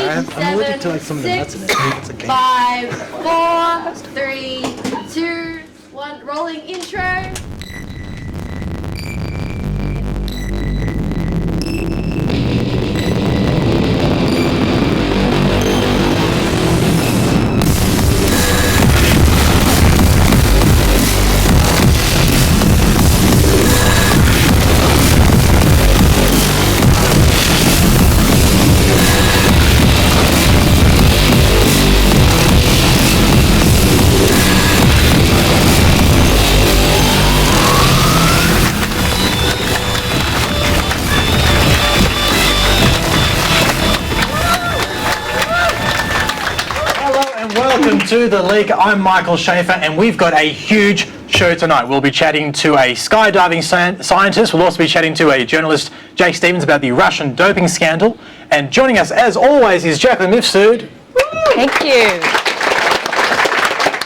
I'm allergic to like some of the nuts in it. It's okay. 5, 4, 3, 2, 1. Rolling intro. Welcome to The Leak. I'm Michael Schaefer and we've got a huge show tonight. We'll be chatting to a skydiving scientist. We'll also be chatting to a journalist, Jake Stevens, about the Russian doping scandal. And joining us, as always, is Jacqueline Mifsud. Thank you.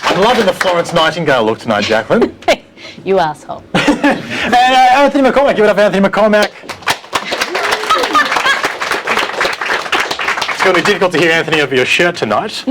I'm loving the Florence Nightingale look tonight, Jacqueline. You asshole. And Anthony McCormack. Give it up for Anthony McCormack. It's going to be difficult to hear Anthony over your shirt tonight.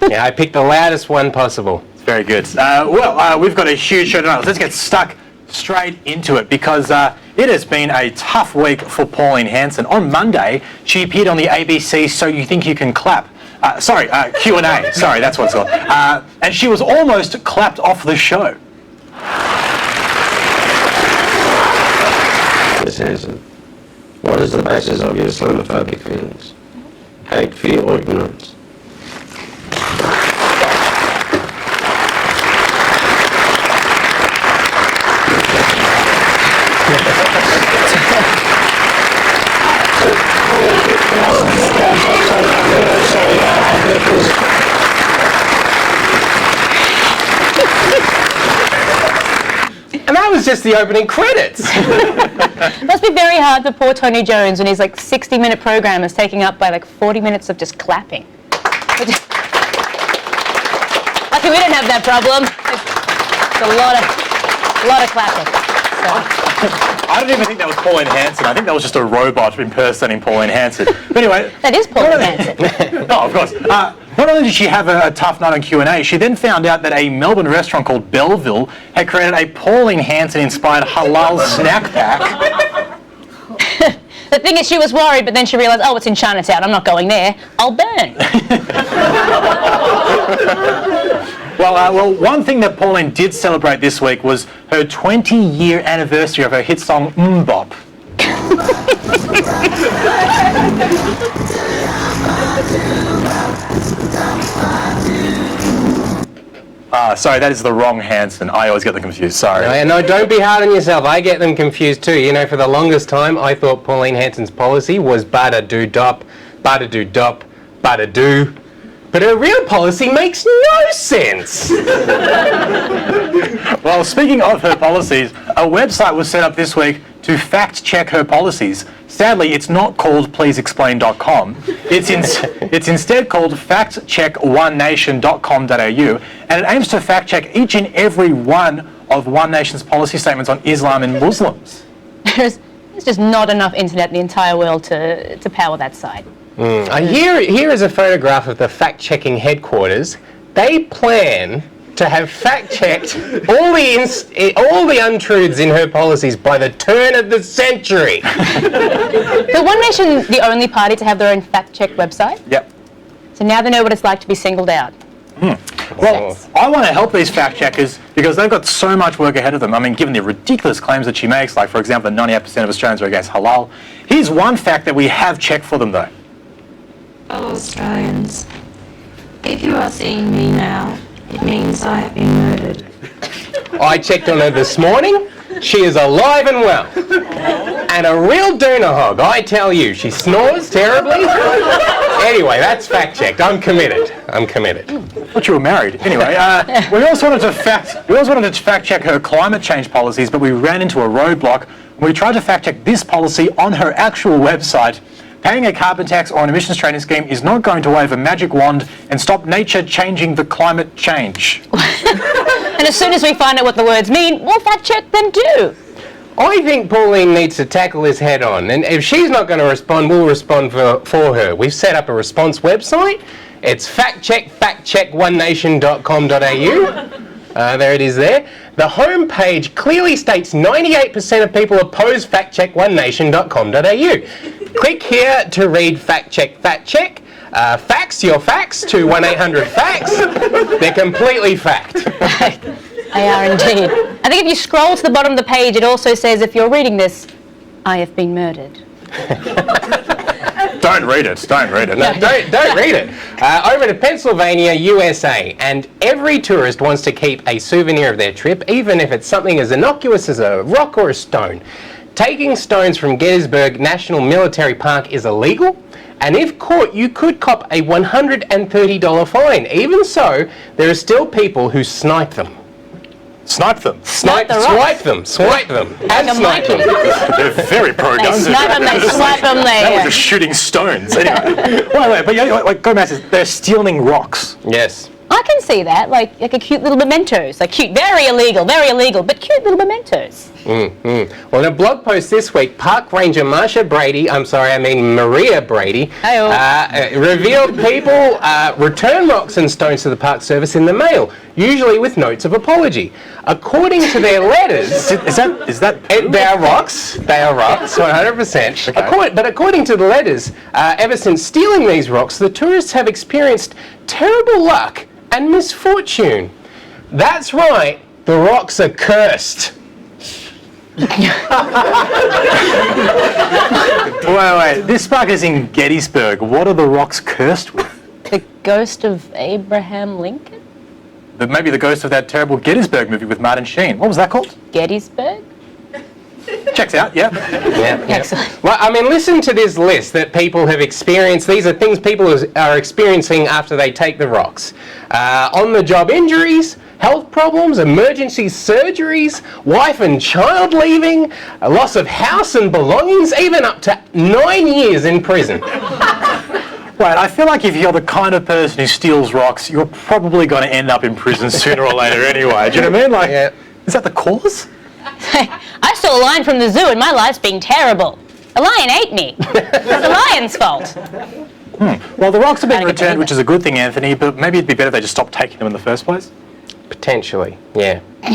Yeah, I picked the loudest one possible. Very good. We've got a huge show tonight. Let's get stuck straight into it because it has been a tough week for Pauline Hanson. On Monday, she appeared on the ABC So You Think You Can Clap. Q&A. Sorry, that's what it's called. And she was almost clapped off the show. Ms. Hanson, what is the basis of your Islamophobic feelings? Hate, fear, or ignorance? And that was just the opening credits. Must be very hard for poor Tony Jones when his 60-minute program is taken up by 40 minutes of just clapping. Lucky we don't have that problem. It's a lot of clapping. So. I don't even think that was Pauline Hanson. I think that was just a robot impersonating Pauline Hanson. But anyway, that is Pauline Hanson. Oh, of course. Not only did she have a tough night on Q&A, she then found out that a Melbourne restaurant called Belleville had created a Pauline Hanson-inspired halal snack pack. The thing is, she was worried, but then she realised, oh, it's in Chinatown. I'm not going there. I'll burn. Well, one thing that Pauline did celebrate this week was her 20-year anniversary of her hit song Bop. Sorry, that is the wrong Hanson. I always get them confused, sorry. No, don't be hard on yourself. I get them confused too. You know, for the longest time, I thought Pauline Hanson's policy was bada-do-dop, bada-do-dop, bada-do. But her real policy makes no sense. Well, speaking of her policies, a website was set up this week to fact-check her policies. Sadly, it's not called pleaseexplain.com. It's instead called factcheckonenation.com.au, and it aims to fact-check each and every one of One Nation's policy statements on Islam and Muslims. There's just not enough internet in the entire world to power that site. Here is a photograph of the fact-checking headquarters. They plan to have fact-checked all the untruths in her policies by the turn of the century. So One Nation the only party to have their own fact-check website? Yep. So now they know what it's like to be singled out. Well, I want to help these fact-checkers because they've got so much work ahead of them. I mean, given the ridiculous claims that she makes, like, for example, that 98% of Australians are against halal. Here's one fact that we have checked for them, though. Fellow Australians, if you are seeing me now, it means I have been murdered. I checked on her this morning. She is alive and well. And a real doona hog, I tell you. She snores terribly. Anyway, that's fact-checked. I'm committed. I thought you were married. Anyway, we also wanted to fact-check her climate change policies, but we ran into a roadblock. We tried to fact-check this policy on her actual website. Paying a carbon tax or an emissions trading scheme is not going to wave a magic wand and stop nature changing the climate change. And as soon as we find out what the words mean, we'll fact check them too. I think Pauline needs to tackle this head on, and if she's not going to respond, we'll respond for her. We've set up a response website. It's factcheckonenation.com.au. There it is there. The homepage clearly states 98% of people oppose factcheckonenation.com.au. Click here to read fact check. Fax your facts to 1-800-FACTS. They're completely fact. They are indeed. I think if you scroll to the bottom of the page, it also says, if you're reading this, I have been murdered. Don't read it. Don't read it. No, don't read it. Over to Pennsylvania, USA, and every tourist wants to keep a souvenir of their trip, even if it's something as innocuous as a rock or a stone. Taking stones from Gettysburg National Military Park is illegal, and if caught, you could cop a $130 fine. Even so, there are still people who snipe them. Snipe them. Swipe them, and snipe them. They're very pro-gun. They snipe them, they swipe them, That was just shooting stones. Anyway. Wait, but like Go Matt says, they're stealing rocks. Yes. I can see that, like a cute little mementos. Like cute, very illegal, but cute little mementos. Well, in a blog post this week, Park Ranger Maria Brady revealed people return rocks and stones to the Park Service in the mail, usually with notes of apology. According to their letters, they are rocks. They are rocks, 100%. Okay. But according to the letters, ever since stealing these rocks, the tourists have experienced terrible luck and misfortune. That's right, the rocks are cursed. Wait. This park is in Gettysburg. What are the rocks cursed with? The ghost of Abraham Lincoln? Maybe the ghost of that terrible Gettysburg movie with Martin Sheen. What was that called? Gettysburg? Checks out, yeah. Excellent. Well, I mean, listen to this list that people have experienced. These are things people are experiencing after they take the rocks. On-the-job injuries, health problems, emergency surgeries, wife and child leaving, a loss of house and belongings, even up to 9 years in prison. Wait, I feel like if you're the kind of person who steals rocks, you're probably going to end up in prison sooner or later anyway. Do you know what I mean? Like, Is that the cause? I stole a lion from the zoo and my life's been terrible. A lion ate me. It's the lion's fault. Well, the rocks have been returned, which is a good thing, Anthony, but maybe it'd be better if they just stopped taking them in the first place. Potentially, yeah. But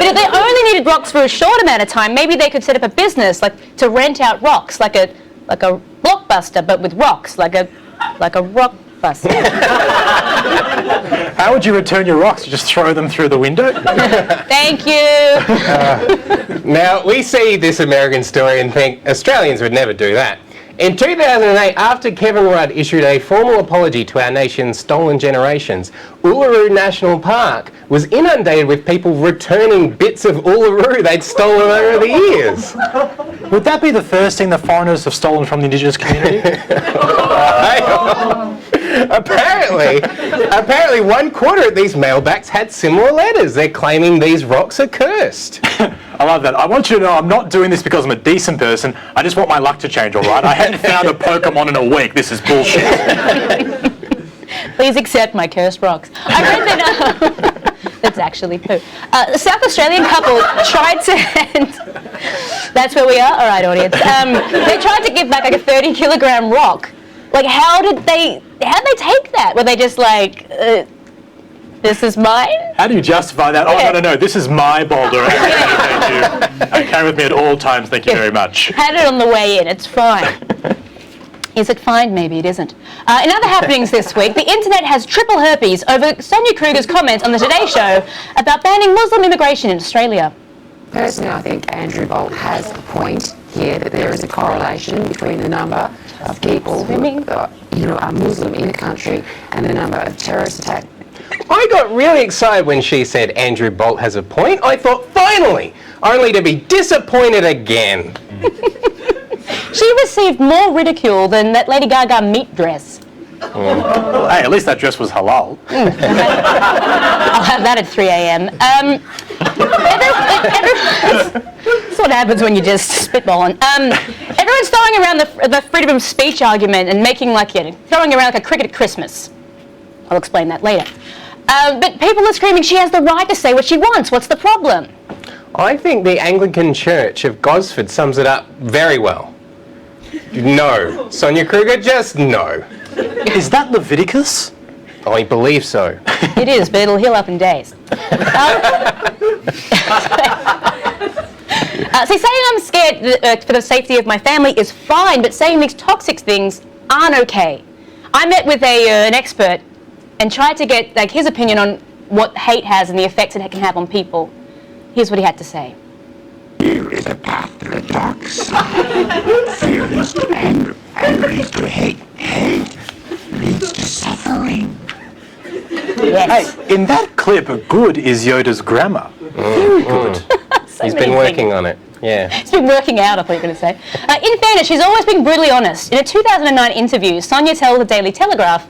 if they only needed rocks for a short amount of time, maybe they could set up a business, like to rent out rocks, like a Blockbuster, but with rocks, like a rockbuster. How would you return your rocks? You just throw them through the window? Thank you. Now, we see this American story and think Australians would never do that. In 2008, after Kevin Rudd issued a formal apology to our nation's stolen generations, Uluru National Park was inundated with people returning bits of Uluru they'd stolen over the years. Would that be the first thing the foreigners have stolen from the Indigenous community? Apparently 1/4 of these mailbacks had similar letters. They're claiming these rocks are cursed. I love that. I want you to know I'm not doing this because I'm a decent person. I just want my luck to change, all right? I hadn't found a Pokemon in a week. This is bullshit. Please accept my cursed rocks. I read that. That's actually poo. A South Australian couple tried to. That's where we are? All right, audience. They tried to give back like a 30-kilogram rock. Like, how did they take that? Were they just like, this is mine? How do you justify that? Yeah. Oh, no, this is my boulder. Thank you. Carry with me at all times, thank you very much. Had it on the way in, it's fine. Is it fine? Maybe it isn't. In other happenings this week, the internet has triple herpes over Sonia Kruger's comments on the Today Show about banning Muslim immigration in Australia. Personally, I think Andrew Bolt has a point here that there is a correlation between the number of people who are Muslim in the country and the number of terrorist attacks. I got really excited when she said Andrew Bolt has a point. I thought, finally, only to be disappointed again. She received more ridicule than that Lady Gaga meat dress. Hey, at least that dress was halal. I'll have that at 3 a.m. That's what happens when you just spitballing. Everyone's throwing around the freedom of speech argument and making throwing around like a cricket at Christmas. I'll explain that later. But people are screaming she has the right to say what she wants. What's the problem? I think the Anglican Church of Gosford sums it up very well. No. Sonia Kruger, just no. Is that Leviticus? I believe so. It is, but it'll heal up in days. See, saying I'm scared for the safety of my family is fine, but saying these toxic things aren't okay. I met with an expert and tried to get his opinion on what hate has and the effects it can have on people. Here's what he had to say. Fear is a path to the dark side. Fear leads to anger. Anger leads to hate. Hate leads to suffering. Yes. Hey, in that clip, good is Yoda's grammar. Very good. He's been working on it. Yeah. It's been working out, I thought you were going to say. In fairness, she's always been brutally honest. In a 2009 interview, Sonia told the Daily Telegraph,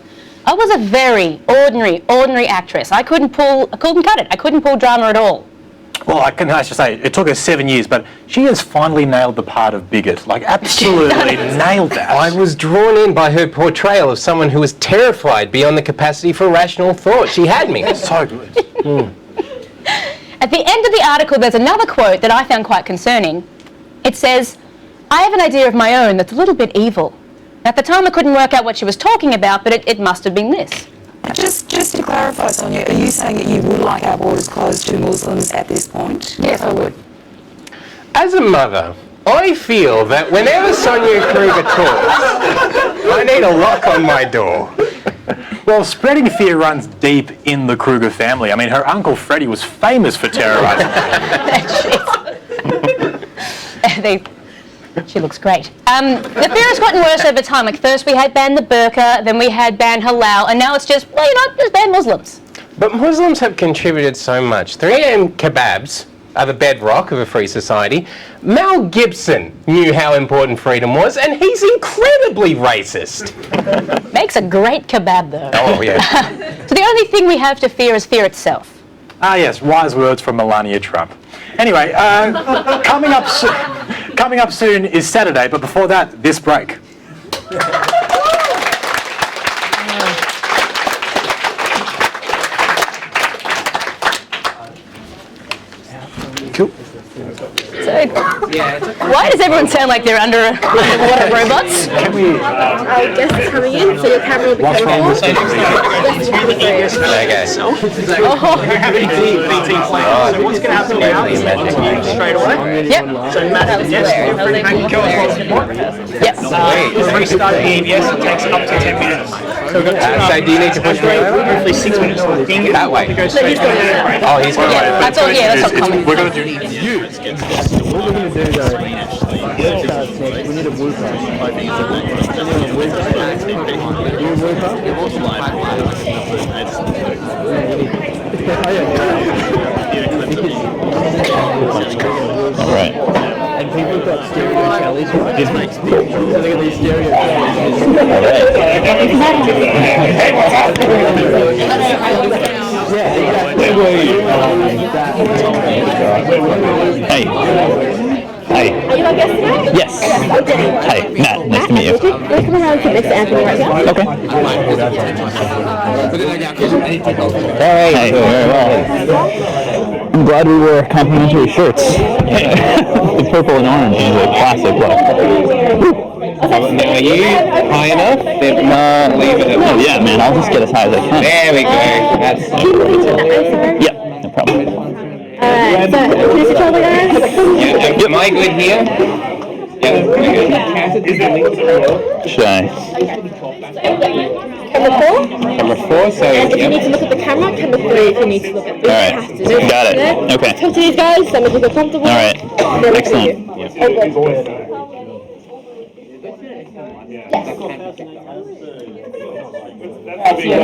I was a very ordinary actress. I couldn't cut it. I couldn't pull drama at all. Well, I should say, it took her 7 years, but she has finally nailed the part of bigot. Like, absolutely nailed that. I was drawn in by her portrayal of someone who was terrified beyond the capacity for rational thought. She had me. So good. At the end of the article, there's another quote that I found quite concerning. It says, I have an idea of my own that's a little bit evil. At the time, I couldn't work out what she was talking about, but it must have been this. Just to clarify, Sonia, are you saying that you would like our borders closed to Muslims at this point? Yes, I would. As a mother, I feel that whenever Sonia Kruger talks, I need a lock on my door. Well, spreading fear runs deep in the Kruger family. I mean, her uncle Freddie was famous for terrorizing her. She looks great. The fear has gotten worse over time. Like first we had banned the burqa, then we had banned halal, and now it's just, well, just ban Muslims. But Muslims have contributed so much. 3am kebabs are the bedrock of a free society. Mel Gibson knew how important freedom was, and he's incredibly racist. Makes a great kebab, though. Oh, yeah. So the only thing we have to fear is fear itself. Ah, yes, wise words from Melania Trump. Anyway, coming up soon is Saturday, but before that, this break. Cool. So, why does everyone sound like they're underwater robots? Can we? Our guest is coming in, so your camera will be What's wrong with Yes, So what's going to happen now is straight away? Yep. So Matt is Yep. Restart the EBS, it takes up to 10 minutes. So do you need to push me over? Hopefully 6 minutes. That way. Oh, he's going Yeah, that's all. Yeah, that's not coming. We're going to do you. What we're going to do though, we need a woofer. I think it's a woofer. Anyone a woofer? You a woofer? All right. And people have got stereo tellies, right? So they got these stereo tellies. Hey. Hi. Are you our guest today? Yes. Hi, Matt. Nice to meet you. We'll come around and sit next to Anthony right here. Okay. Hey, very well. I'm glad we wore complimentary shirts. The purple and orange is a classic look. Are you high enough? If not, leave it. Oh yeah, man. I'll just get as high as I can. There we go. Yep. No problem. Alright, so can you switch over, guys? Am I good here? Yeah, we're good. Should I? Camera 4. Number 4, so And if you need to look at the camera, camera 3 if you need to look at the Alright. Got it. Okay. Talk to these guys, some of you feel comfortable. Alright. They're looking at Excellent. you. Okay.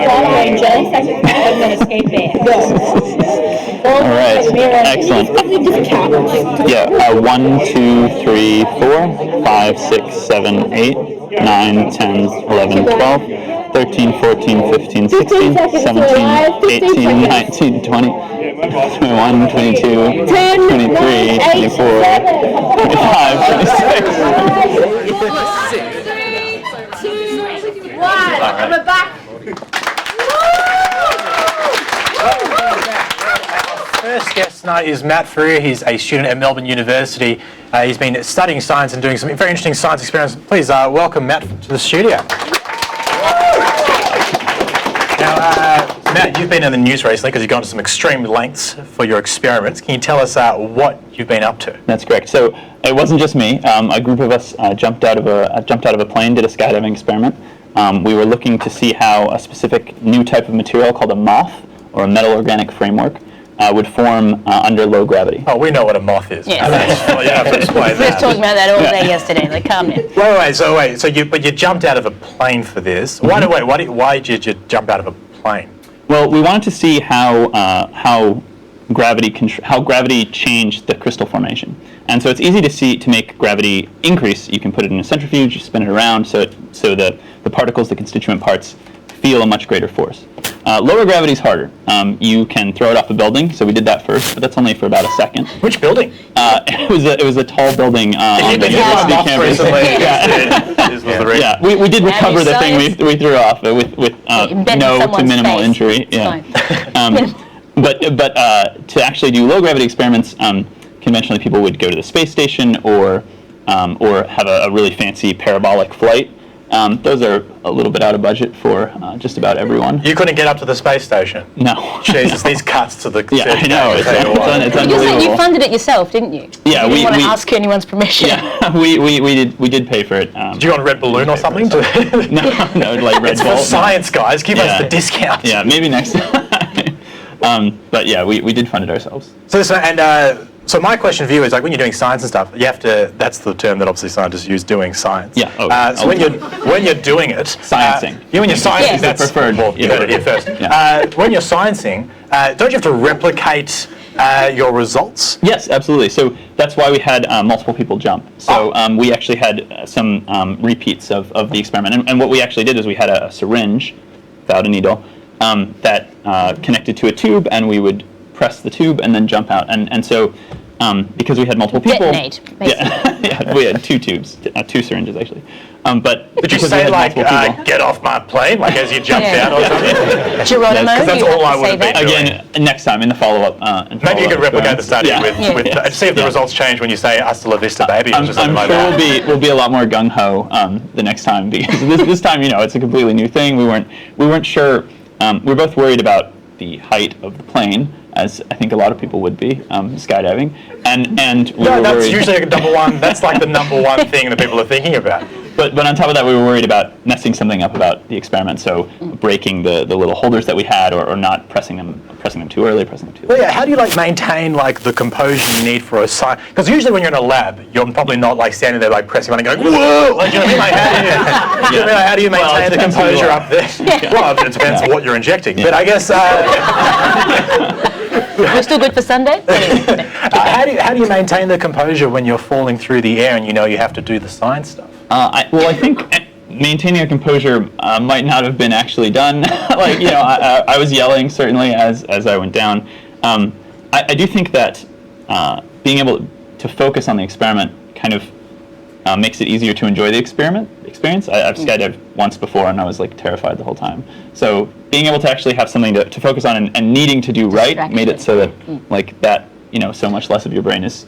Alright. Excellent. Yeah. 1, 2, 3, 4, 5, 6, 7, 8, 9, 10, 11, 12, 13, 14, 15, 16, 17, 18, 19, 20, 21, 22, 23, 24, 25, 26. 3, 2, 1. And we're back. First guest tonight is Matt Faria. He's a student at Melbourne University. He's been studying science and doing some very interesting science experiments. Please welcome Matt to the studio. Now, Matt, you've been in the news recently because you've gone to some extreme lengths for your experiments. Can you tell us what you've been up to? That's correct. So it wasn't just me. A group of us jumped out of a plane, did a skydiving experiment. We were looking to see how a specific new type of material called a moth, or a metal organic framework, would form under low gravity. Oh, we know what a moth is. Yeah. You have to explain We were that. talking about that all day yesterday. Like, calm down. Wait. So you jumped out of a plane for this. Why did you jump out of a plane? Well, we wanted to see how gravity changed the crystal formation. And so it's easy to make gravity increase. You can put it in a centrifuge, you spin it around, so the particles, the constituent parts, feel a much greater force. Lower gravity is harder. You can throw it off a building, so we did that first, but that's only for about a second. Which building? It was a tall building on the university campus. Yeah, we did recover the thing we threw off with no to minimal injury. Yeah. But to actually do low gravity experiments, conventionally people would go to the space station or have a really fancy parabolic flight. Those are a little bit out of budget for just about everyone. You couldn't get up to the space station? No. Jesus, these cuts to the... Yeah, I know. It's unbelievable. You funded it yourself, didn't you? Yeah, you didn't want to ask anyone's permission. Yeah, we did pay for it. Did you go on Red Balloon or something? No, like Red It's Bull. for science, guys. Give us the discount. Yeah, maybe next time. But yeah, we did fund it ourselves. So my question for you is, like, when you're doing science and stuff, you have to. That's the term that obviously scientists use, doing science. Yeah. So when you're doing it, sciencing. When you're sciencing, that's the preferred. Well, you heard it here first. Yeah. When you're sciencing, don't you have to replicate your results? Yes, absolutely. So that's why we had multiple people jump. So we actually had some repeats of the experiment, and what we actually did is we had a syringe without a needle that connected to a tube, and we would press the tube and then jump out. And so because we had multiple people, detonate, basically. we had two tubes, two syringes actually. But did you say like get off my plane, like as you jumped out or something? Geronimo, because that's all I would have been doing. Again, next time in the follow-up. Maybe you could replicate the study with see if the results change when you say "Hasta la vista, baby." I'm sure we'll be a lot more gung ho the next time, because this time it's a completely new thing. We weren't sure. We were both worried about the height of the plane, as I think a lot of people would be, skydiving, and we were that's worried. usually like number one. That's like the number one thing that people are thinking about. But on top of that, we were worried about messing something up about the experiment, so breaking the little holders that we had, or not pressing them too early, pressing them too late. Well, yeah. How do you maintain the composure you need for a science? Because usually when you're in a lab, you're probably not standing there standing on and going whoa. Like, you know what I mean? How do you maintain the composure up there? Well, it depends on what you're injecting. But I guess. We're still good for Sunday? How do you maintain the composure when you're falling through the air and you have to do the science stuff? I think maintaining a composure might not have been actually done. I was yelling certainly as I went down. I do think that being able to focus on the experiment kind of makes it easier to enjoy the experience. I've skydived once before and I was terrified the whole time. So being able to actually have something to focus on and needing to do right made it so that so much less of your brain is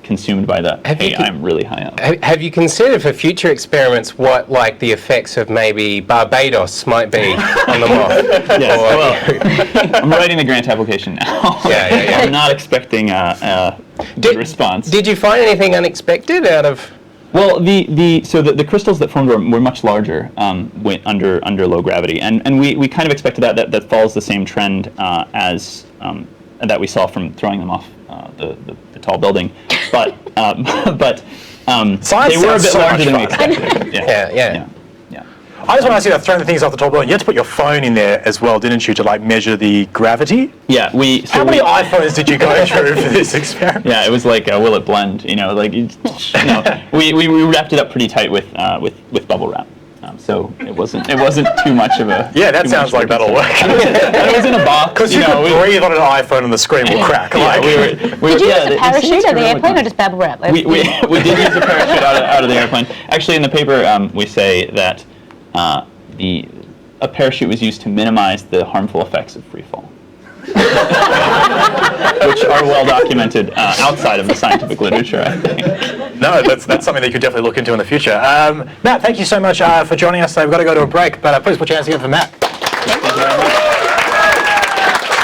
consumed by that. I'm really high up. Have you considered for future experiments what the effects of maybe Barbados might be on the moth? Yes, I'm writing the grant application now. Yeah. I'm not expecting a good response. Did you find anything unexpected out of? Well, the crystals that formed were much larger under low gravity, and we kind of expected that follows the same trend as that we saw from throwing them off the tall building, but they were a bit larger than we expected. Yeah. I just want to ask you about throwing the things off the tall building. You had to put your phone in there as well, didn't you, to measure the gravity? Yeah, How many iPhones did you go through for this experiment? Yeah, it was will it blend? We wrapped it up pretty tight with bubble wrap. So it wasn't too much of a. Yeah, that sounds like that'll work. It was in a box. Because you can breathe on an iPhone and the screen will crack. Did you use a parachute out of the airplane or just bubble wrap? We did use a parachute out of the airplane. Actually, in the paper, we say that a parachute was used to minimize the harmful effects of free fall. which are well documented outside of the scientific literature, I think. No, that's something that you could definitely look into in the future. Matt, thank you so much for joining us. We've got to go to a break, but please put your hands together for Matt. Thank you very much.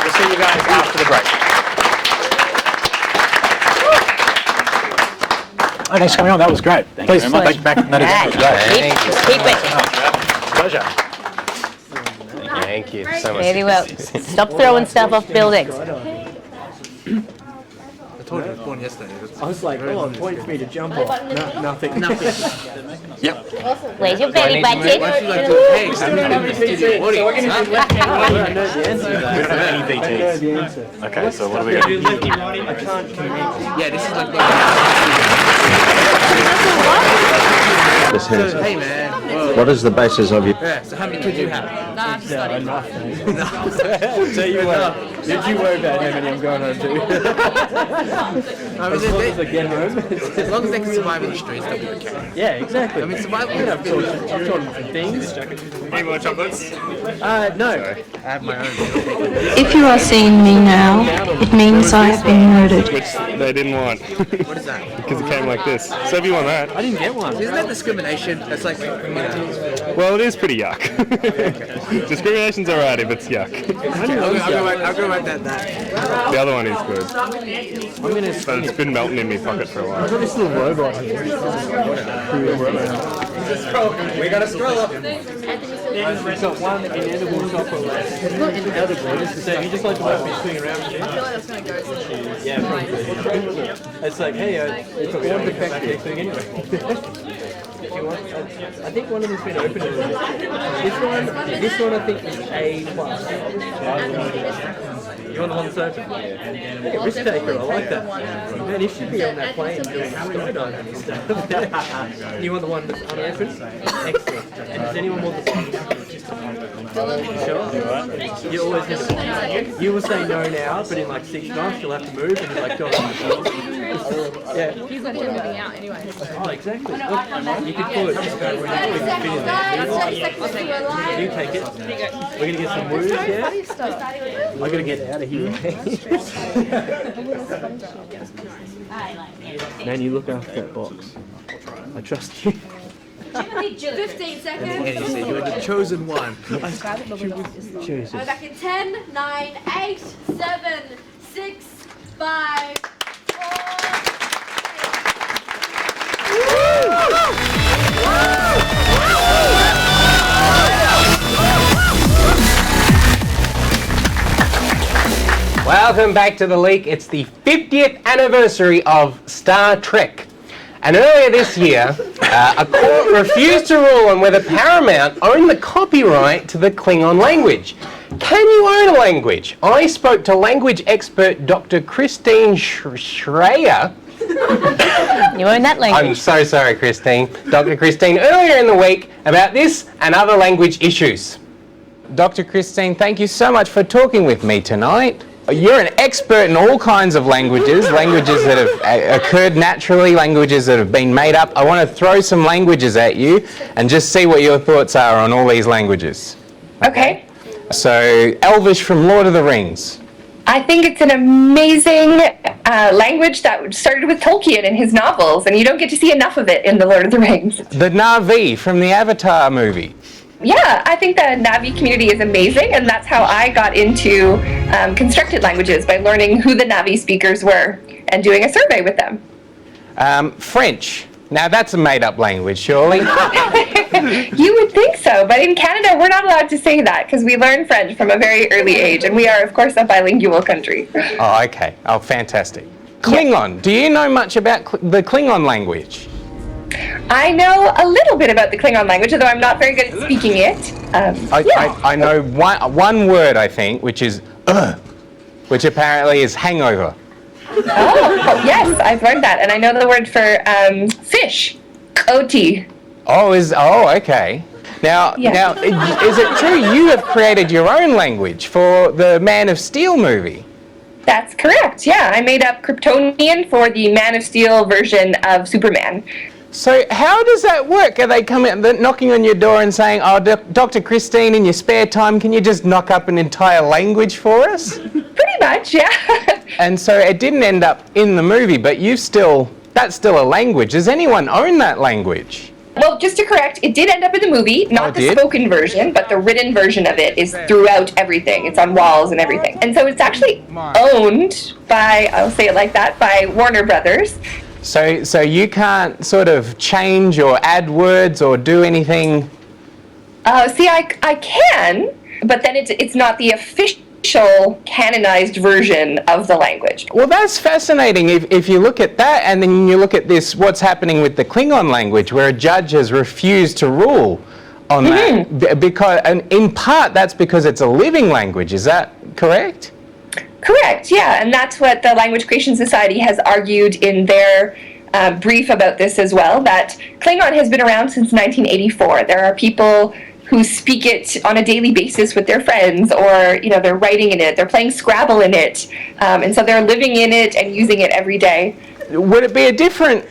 We'll see you guys after the break. Oh, thanks for coming on. That was great. Please, very much. thank you back. That Keep it. Pleasure. Thank you so much. Very well. Stop throwing stuff off buildings. I told you I was born yesterday. I was like, oh, point for me to jump off. No, nothing. Yep. Where's your belly button? Hey, I'm not in the studio audience. I know the answer. We don't have any VTs. Okay, so what are we going to do? I can't commit. Yeah, this is like... So, hey man, What is the basis of your... yeah, so how many kids you have? Nah, just enough. So you worry about how many I'm going home to. As long as I get home. As long as they can survive in the streets, they'll be okay. Yeah, exactly. I mean, survival... I've taught them some things. Any more chocolates? No. I have my own. If you are seeing me now, it means I have been murdered. Which they didn't want. What is that? Because it came like this. So if you want that. I didn't get one. Isn't that discrimination? It's like, you know... Well, it is pretty yuck. Discrimination's alright if it's yuck. I'll go back that. The other one is good. I'm gonna But it's been melting in my pocket for a while. I've got this little robot here. We gotta scroll up. We've got one inedible chocolate left. It's not inedible, it's just you just like to watch me swing around. I feel like that's gonna go to yeah, probably. It's like, hey, it's a warm defective thing anyway. If you want, I think one of them's been opened already. This one I think is A+. You want the one that's open? Yeah, risk taker, I like that. Man, you should be on that plane doing skydiving and stuff. You want the one that's unopened? Excellent. And does anyone want this one? Sure? You always have to. You will say no now, but in like 6 months you'll have to move and you're like, God, yeah. He's not moving out anyway. Oh, exactly. Look, you can pull it. Just go when you finish it. You take it. We're going to get some woos, yeah? I'm going to get out of here. Man, you look after that box. I trust you. 15 seconds. And you said you're the chosen one. Chosen. Back in 10, 9, 8, 7, 6, 5, 4. Welcome back to The Leak. It's the 50th anniversary of Star Trek. And earlier this year, a court refused to rule on whether Paramount owned the copyright to the Klingon language. Can you own a language? I spoke to language expert Dr. Christine Schreier. You own that language. I'm so sorry, Christine. Dr. Christine, earlier in the week about this and other language issues. Dr. Christine, thank you so much for talking with me tonight. You're an expert in all kinds of languages, languages that have occurred naturally, languages that have been made up. I want to throw some languages at you and just see what your thoughts are on all these languages. Okay. So, Elvish from Lord of the Rings. I think it's an amazing language that started with Tolkien in his novels, and you don't get to see enough of it in The Lord of the Rings. The Na'vi from the Avatar movie. Yeah, I think the Na'vi community is amazing, and that's how I got into constructed languages, by learning who the Na'vi speakers were and doing a survey with them. French. Now that's a made-up language, surely? You would think so, but in Canada we're not allowed to say that because we learn French from a very early age, and we are, of course, a bilingual country. Oh, okay. Oh, fantastic. Klingon. Do you know much about the Klingon language? I know a little bit about the Klingon language, although I'm not very good at speaking it. I know one word, I think, which is which apparently is hangover. Oh, yes, I've learned that. And I know the word for fish, koti. Oh, okay. Now, is it true you have created your own language for the Man of Steel movie? That's correct, yeah. I made up Kryptonian for the Man of Steel version of Superman. So how does that work? Are they coming, they're knocking on your door and saying, "Oh, Dr. Christine, in your spare time, can you just knock up an entire language for us?" Pretty much, yeah. And so it didn't end up in the movie, but that's still a language. Does anyone own that language? Well, just to correct, it did end up in the movie, not the spoken version, but the written version of it is throughout everything. It's on walls and everything. And so it's actually owned by, I'll say it like that, by Warner Brothers. So you can't sort of change or add words or do anything? See, I can, but then it's not the official canonized version of the language. Well, that's fascinating. If you look at that and then you look at this, what's happening with the Klingon language, where a judge has refused to rule on that, because, and in part that's because it's a living language. Is that correct? Correct, yeah, and that's what the Language Creation Society has argued in their brief about this as well, that Klingon has been around since 1984. There are people who speak it on a daily basis with their friends, or they're writing in it, they're playing Scrabble in it, and so they're living in it and using it every day. Would it be a different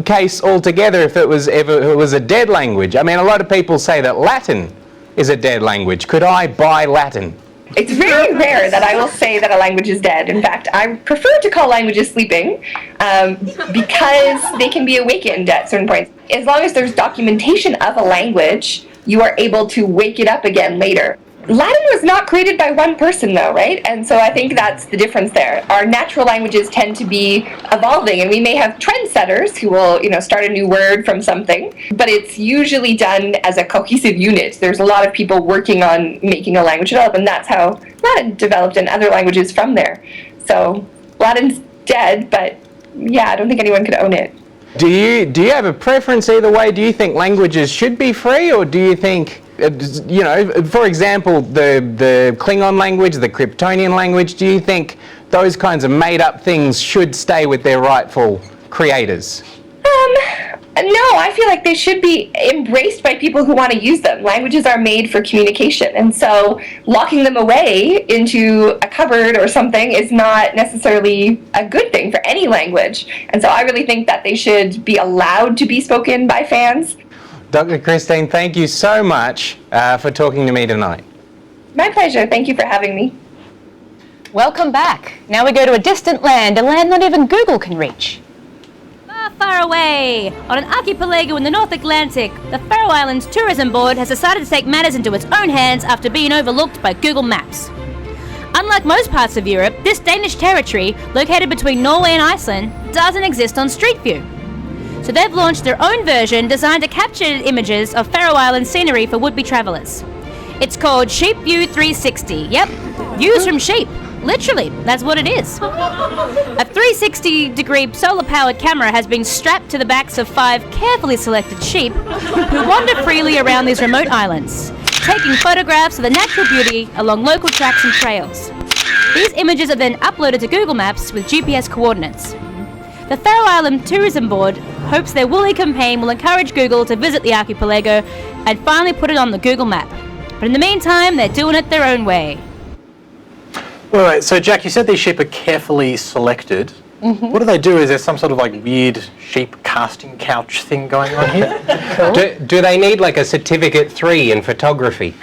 case altogether if it was a dead language? I mean, a lot of people say that Latin is a dead language. Could I buy Latin? It's very rare that I will say that a language is dead. In fact, I prefer to call languages sleeping because they can be awakened at certain points. As long as there's documentation of a language, you are able to wake it up again later. Latin was not created by one person though, right? And so I think that's the difference there. Our natural languages tend to be evolving, and we may have trendsetters who will, start a new word from something, but it's usually done as a cohesive unit. There's a lot of people working on making a language develop, and that's how Latin developed and other languages from there. So Latin's dead, but yeah, I don't think anyone could own it. Do you have a preference either way? Do you think languages should be free, or do you think, for example, the Klingon language, the Kryptonian language, do you think those kinds of made-up things should stay with their rightful creators? No, I feel like they should be embraced by people who want to use them. Languages are made for communication, and so locking them away into a cupboard or something is not necessarily a good thing for any language. And so I really think that they should be allowed to be spoken by fans. Dr. Christine, thank you so much for talking to me tonight. My pleasure. Thank you for having me. Welcome back. Now we go to a distant land, a land not even Google can reach. Far away, on an archipelago in the North Atlantic, the Faroe Islands Tourism Board has decided to take matters into its own hands after being overlooked by Google Maps. Unlike most parts of Europe, this Danish territory, located between Norway and Iceland, doesn't exist on Street View. So they've launched their own version designed to capture images of Faroe Island scenery for would-be travelers. It's called Sheep View 360. Yep, views from sheep. Literally, that's what it is. A 360-degree solar-powered camera has been strapped to the backs of 5 carefully selected sheep who wander freely around these remote islands, taking photographs of the natural beauty along local tracks and trails. These images are then uploaded to Google Maps with GPS coordinates. The Faroe Island Tourism Board hopes their woolly campaign will encourage Google to visit the archipelago and finally put it on the Google map. But in the meantime, they're doing it their own way. Wait, so Jack, you said these sheep are carefully selected. Mm-hmm. What do they do? Is there some sort of weird sheep casting couch thing going on here? Cool. Do they need a certificate 3 in photography?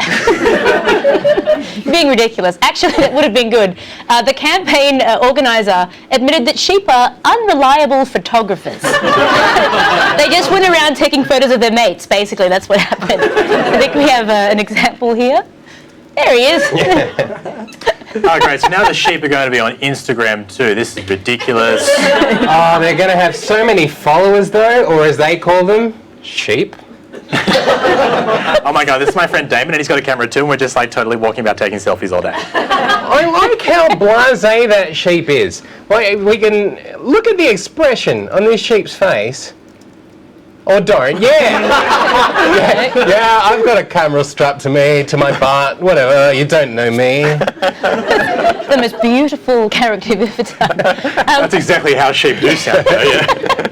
Being ridiculous. Actually, that would have been good. The campaign organizer admitted that sheep are unreliable photographers. They just went around taking photos of their mates, basically. That's what happened. I think we have an example here. There he is. Oh, great. So now the sheep are going to be on Instagram too. This is ridiculous. Oh, they're going to have so many followers though, or as they call them, sheep. Oh my God, this is my friend Damon, and he's got a camera too, and we're just totally walking about taking selfies all day. I like how blasé that sheep is. We can look at the expression on this sheep's face. Or don't, yeah. Yeah, I've got a camera strapped to me, to my butt, whatever, you don't know me. The most beautiful character you've ever done. That's exactly how sheep do sound, though,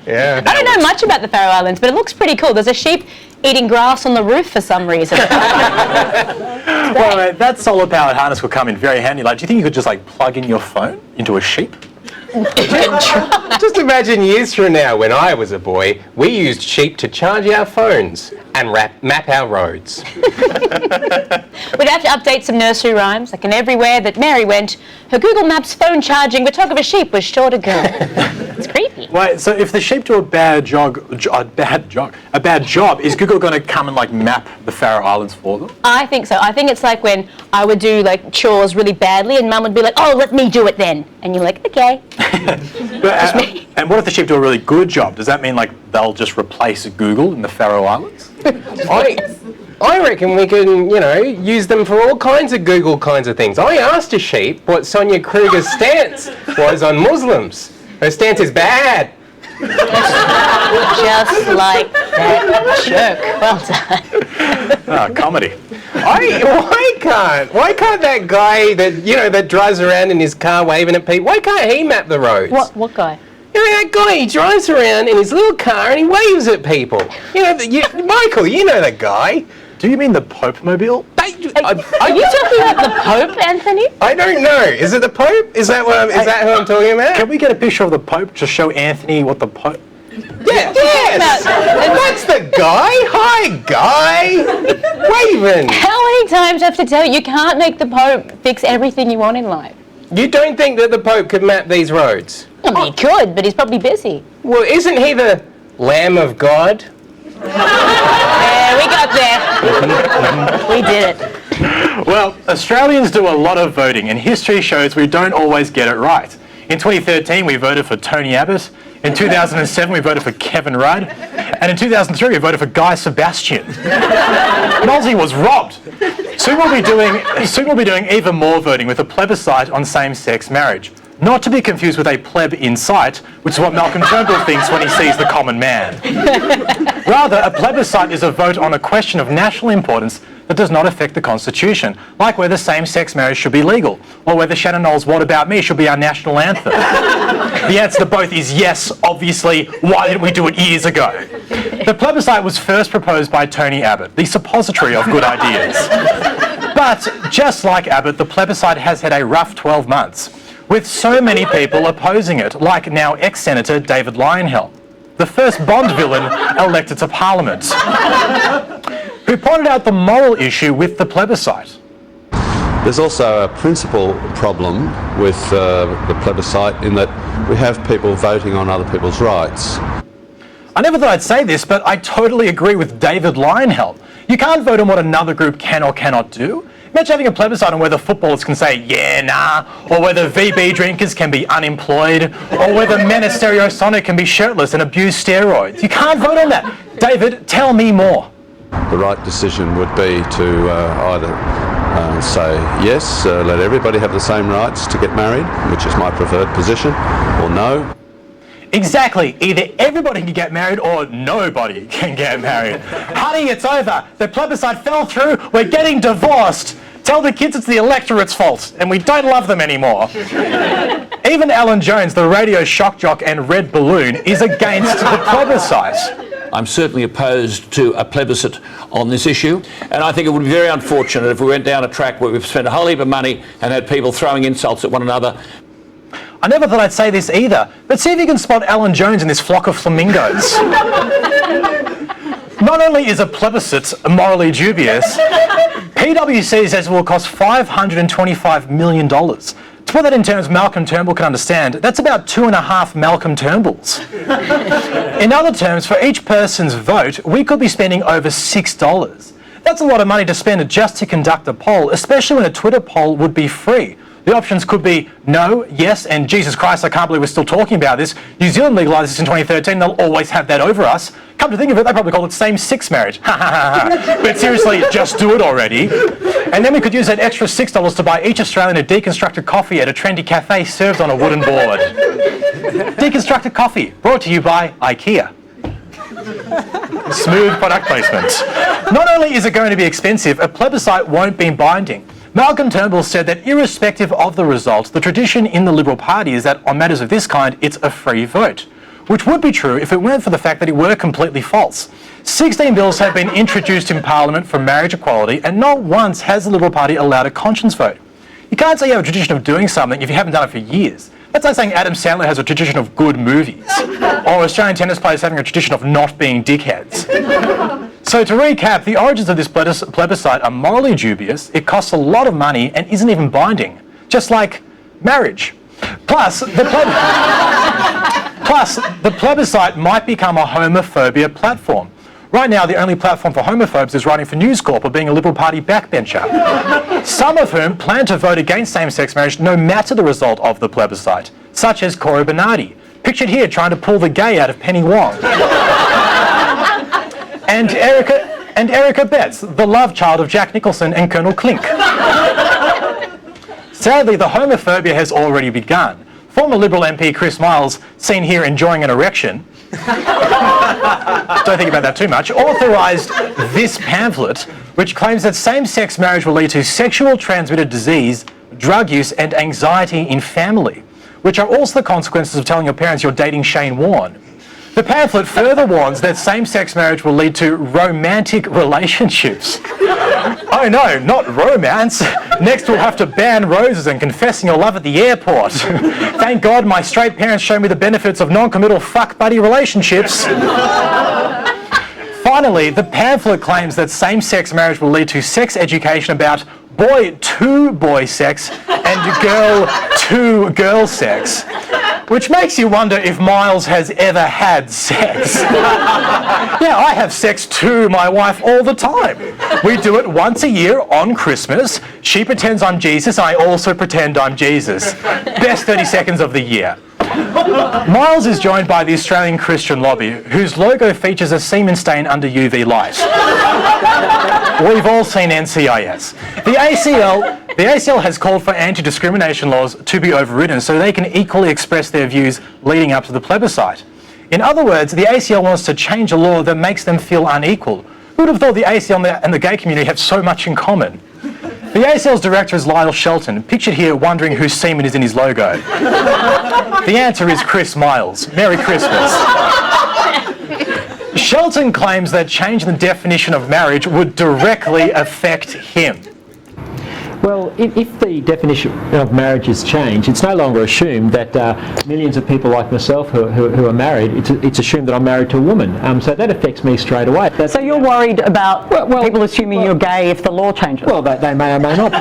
yeah. I don't know much about the Faroe Islands, but it looks pretty cool. There's a sheep eating grass on the roof for some reason. Well, that solar-powered harness will come in very handy. Do you think you could just plug in your phone into a sheep? Just imagine years from now, when I was a boy, we used sheep to charge our phones and map our roads. We'd have to update some nursery rhymes, like in everywhere that Mary went, her Google Maps phone charging photographer sheep was sure to go. It's creepy. Wait, so if the sheep do a bad job, is Google going to come and like map the Faroe Islands for them? I think so. I think it's like when I would do like chores really badly and Mum would be like, oh, let me do it then. And you're like, okay. And what if the sheep do a really good job? Does that mean like they'll just replace Google in the Faroe Islands? I reckon we can, use them for all kinds of Google kinds of things. I asked a sheep what Sonia Kruger's stance was on Muslims. Her stance is bad. Just like that joke. Well done. Comedy. Why can't that guy that drives around in his car waving at people, why can't he map the roads? What guy? That guy, he drives around in his little car and he waves at people. Michael, you know that guy. Do you mean the Pope Mobile? Are you talking about the Pope, Anthony? I don't know. Is it the Pope? Is that who I'm talking about? Can we get a picture of the Pope to show Anthony what the Pope... Yes! That's the guy! Hi, guy! Waving! How many times do I have to tell you, you can't make the Pope fix everything you want in life? You don't think that the Pope could map these roads? I mean, he could, but he's probably busy. Well, isn't he the Lamb of God? Yeah, we got there. We did it. Well, Australians do a lot of voting, and history shows we don't always get it right. In 2013, we voted for Tony Abbott. In 2007, we voted for Kevin Rudd. And in 2003, we voted for Guy Sebastian. Aussie was robbed. Soon we'll be doing even more voting with a plebiscite on same-sex marriage. Not to be confused with a pleb in sight, which is what Malcolm Turnbull thinks when he sees the common man. Rather, a plebiscite is a vote on a question of national importance that does not affect the Constitution, like whether same-sex marriage should be legal, or whether Shannon Knoll's What About Me should be our national anthem. The answer to both is yes, obviously. Why didn't we do it years ago? The plebiscite was first proposed by Tony Abbott, the suppository of good ideas. But just like Abbott, the plebiscite has had a rough 12 months, with so many people opposing it, like now ex-Senator David Lionel, the first Bond villain elected to Parliament, who pointed out the moral issue with the plebiscite. There's also a principal problem with the plebiscite in that we have people voting on other people's rights. I never thought I'd say this, but I totally agree with David Lionel. You can't vote on what another group can or cannot do. Imagine having a plebiscite on whether footballers can say, yeah, nah, or whether VB drinkers can be unemployed, or whether men at Stereosonic can be shirtless and abuse steroids. You can't vote on that. David, tell me more. The right decision would be to either say yes, let everybody have the same rights to get married, which is my preferred position, or no. Exactly. Either everybody can get married or nobody can get married. Honey, it's over. The plebiscite fell through. We're getting divorced. Tell the kids it's the electorate's fault and we don't love them anymore. Even Alan Jones, the radio shock jock and red balloon, is against the plebiscite. I'm certainly opposed to a plebiscite on this issue, and I think it would be very unfortunate if we went down a track where we've spent a whole heap of money and had people throwing insults at one another. I never thought I'd say this either, but see if you can spot Alan Jones in this flock of flamingos. Not only is a plebiscite morally dubious, PwC says it will cost $525 million. To put that in terms Malcolm Turnbull can understand, that's about 2.5 Malcolm Turnbulls. In other terms, for each person's vote, we could be spending over $6. That's a lot of money to spend just to conduct a poll, especially when a Twitter poll would be free. The options could be no, yes, and Jesus Christ, I can't believe we're still talking about this. New Zealand legalised this in 2013, they'll always have that over us. Come to think of it, they probably call it same-sex marriage. But seriously, just do it already. And then we could use that extra $6 to buy each Australian a deconstructed coffee at a trendy cafe served on a wooden board. Deconstructed coffee, brought to you by IKEA. Smooth product placement. Not only is it going to be expensive, a plebiscite won't be binding. Malcolm Turnbull said that irrespective of the result, the tradition in the Liberal Party is that on matters of this kind, it's a free vote, which would be true if it weren't for the fact that it were completely false. 16 bills have been introduced in Parliament for marriage equality, and not once has the Liberal Party allowed a conscience vote. You can't say you have a tradition of doing something if you haven't done it for years. That's like saying Adam Sandler has a tradition of good movies, or Australian tennis players having a tradition of not being dickheads. So to recap, the origins of this plebiscite are morally dubious, it costs a lot of money and isn't even binding, just like marriage. Plus, the plebiscite might become a homophobia platform. Right now, the only platform for homophobes is writing for News Corp or being a Liberal Party backbencher. Some of whom plan to vote against same-sex marriage no matter the result of the plebiscite, such as Corey Bernardi, pictured here trying to pull the gay out of Penny Wong. and Erica Betts, the love child of Jack Nicholson and Colonel Clink. Sadly, the homophobia has already begun. Former Liberal MP Chris Miles, seen here enjoying an erection, don't think about that too much, authorised this pamphlet which claims that same-sex marriage will lead to sexual transmitted disease, drug use and anxiety in family, which are also the consequences of telling your parents you're dating Shane Warne. The pamphlet further warns that same-sex marriage will lead to romantic relationships. Oh no, not romance. Next we'll have to ban roses and confessing your love at the airport. Thank God my straight parents showed me the benefits of non-committal fuck-buddy relationships. Finally, the pamphlet claims that same-sex marriage will lead to sex education about boy to boy sex and girl to girl sex. Which makes you wonder if Miles has ever had sex. Yeah, I have sex to my wife all the time. We do it once a year on Christmas. She pretends I'm Jesus, I also pretend I'm Jesus. Best 30 seconds of the year. Miles is joined by the Australian Christian Lobby, whose logo features a semen stain under UV light. We've all seen NCIS. The ACL has called for anti-discrimination laws to be overridden so they can equally express their views leading up to the plebiscite. In other words, the ACL wants to change a law that makes them feel unequal. Who would have thought the ACL and the gay community have so much in common? The ACL's director is Lyle Shelton, pictured here wondering whose semen is in his logo. The answer is Chris Miles. Merry Christmas. Shelton claims that changing the definition of marriage would directly affect him. Well, if the definition of marriage is changed, it's no longer assumed that millions of people like myself who are married, it's assumed that I'm married to a woman. So that affects me straight away. So you're worried about people assuming you're gay if the law changes? Well, they may or may not.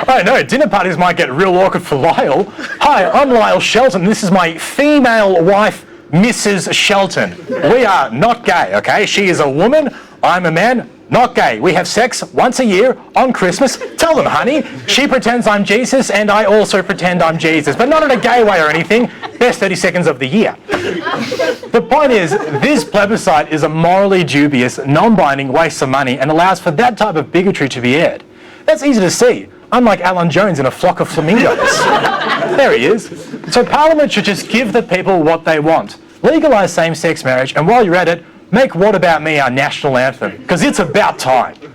Oh no, dinner parties might get real awkward for Lyle. Hi, I'm Lyle Shelton. This is my female wife, Mrs. Shelton. We are not gay, okay? She is a woman, I'm a man. Not gay. We have sex once a year on Christmas. Tell them, honey. She pretends I'm Jesus and I also pretend I'm Jesus. But not in a gay way or anything. Best 30 seconds of the year. The point is, this plebiscite is a morally dubious, non-binding waste of money and allows for that type of bigotry to be aired. That's easy to see. Unlike Alan Jones in A Flock of Flamingos. There he is. So Parliament should just give the people what they want. Legalise same-sex marriage and while you're at it, make What About Me our national anthem, because it's about time. So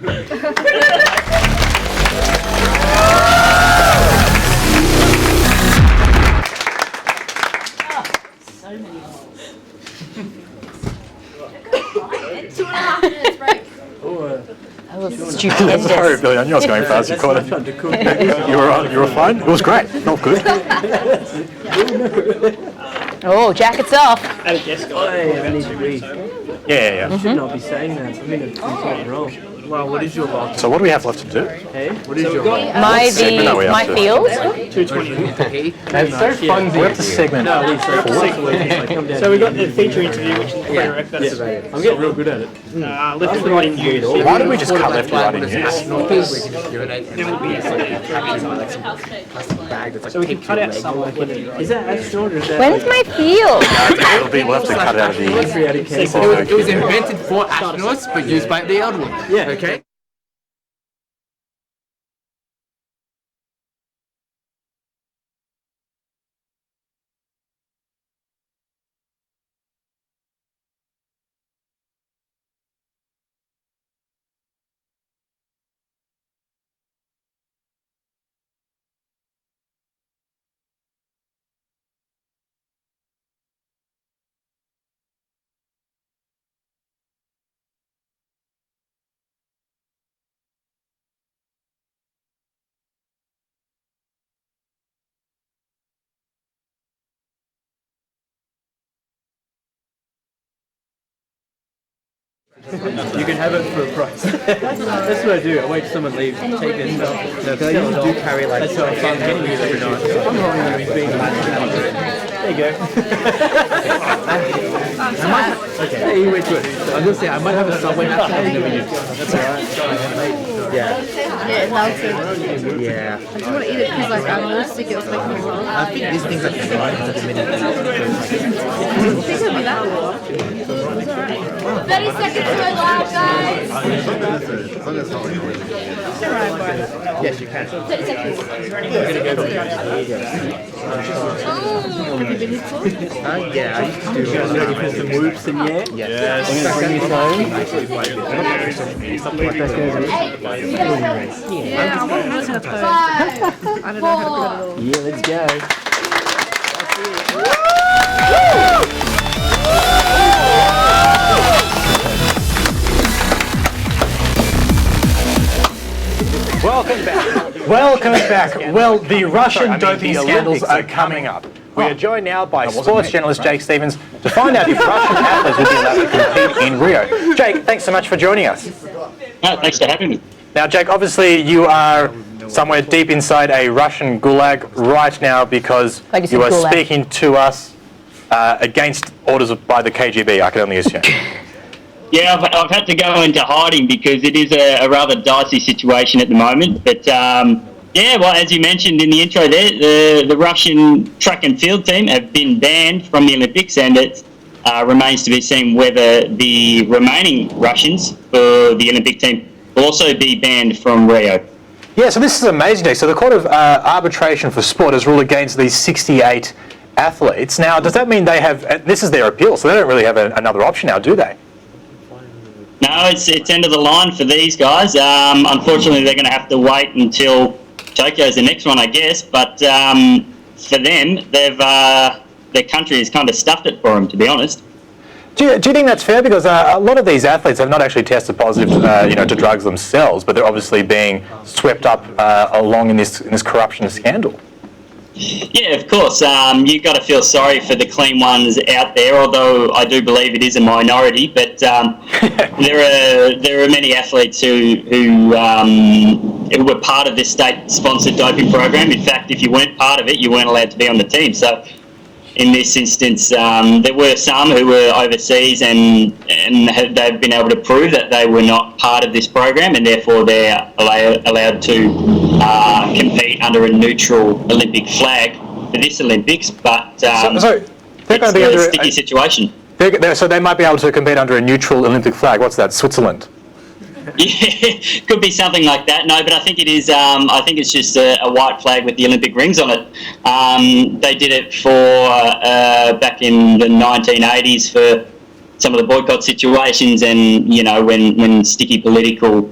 many holes. 2.5 minutes break. That was stupendous. Sorry, Billy, I knew I was going fast. You caught it. You were fine? It was great. Not good. Oh, jackets off. Yeah. You should not be saying that. I mean, it's something wrong. Well, what is your last? So what do we have left to do? Hey, what is your last? My field. 220. That's so fun. We have to segment. So we got the feature interview, which is the correct. That's I'm getting real good at it. Left and right in use. Why don't we just cut left and right in use? So we can cut out some. Is that astronaut or is that? When's my field? We'll have to cut out of the... It was invented for astronauts, but used by the elderly. Yeah. Okay. You can have it for a price. That's what I do. I wait till someone leaves, take their stuff. No, you do carry like. That's what I'm getting you every night. I'm holding them as being. There you go. Okay. Hey, you went to it. I'm gonna say I might have a subway hat. That's alright. Yeah. Yeah, melted. Yeah. I just want to eat it because like I'm really sick. It was making me wrong. I think these things are think it'll be that long. 30 seconds to go live, guys. Yes, you can. 30 seconds. We're gonna go to Have you been here before? yeah, I used to do ready for some whoops and yeah. Yes. We're going to bring this home. Something like that goes in. Yeah, I want to learn how to pose. I don't know how to do it at all. Yeah, let's go. Welcome back. Welcome back. Well, the Russian doping scandals are coming up. We are joined now by sports journalist Jake Stevens to find out if Russian athletes will be allowed to compete in Rio. Jake, thanks so much for joining us. Thanks for having me. Now, Jake, obviously you are somewhere deep inside a Russian gulag right now because you are speaking to us against orders by the KGB, I can only assume. Yeah, I've had to go into hiding because it is a rather dicey situation at the moment. But yeah, well, as you mentioned in the intro there, the Russian track and field team have been banned from the Olympics, and it remains to be seen whether the remaining Russians for the Olympic team will also be banned from Rio. Yeah, so this is amazing, Jake. So the Court of Arbitration for Sport has ruled against these 68 athletes. Now, does that mean they have, this is their appeal, so they don't really have another option now, do they? No, it's end of the line for these guys. Unfortunately, they're going to have to wait until Tokyo's the next one, I guess. But for them, their country has kind of stuffed it for them, to be honest. Do you think that's fair? Because a lot of these athletes have not actually tested positive, to drugs themselves, but they're obviously being swept up along in this corruption scandal. Yeah, of course. You've got to feel sorry for the clean ones out there, although I do believe it is a minority. But there are many athletes who were part of this state-sponsored doping program. In fact, if you weren't part of it, you weren't allowed to be on the team. So in this instance, there were some who were overseas and they've been able to prove that they were not part of this program, and therefore they're allowed to compete under a neutral Olympic flag for this Olympics. But it's a sticky situation. So they might be able to compete under a neutral Olympic flag. What's that, Switzerland? Yeah, could be something like that. No, but I think it is. I think it's just a white flag with the Olympic rings on it. They did it for back in the 1980s for some of the boycott situations, and when sticky political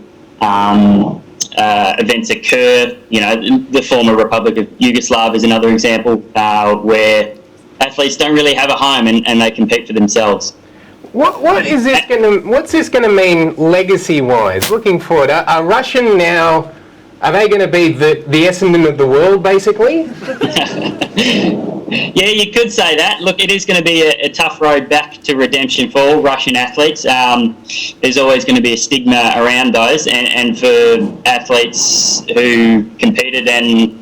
events occur. The former Republic of Yugoslavia is another example where athletes don't really have a home and they compete for themselves. What's this going to mean legacy-wise? Looking forward, are Russian now? Are they going to be the Essendon of the world, basically? Yeah, you could say that. Look, it is going to be a tough road back to redemption for all Russian athletes. There's always going to be a stigma around those, and for athletes who competed and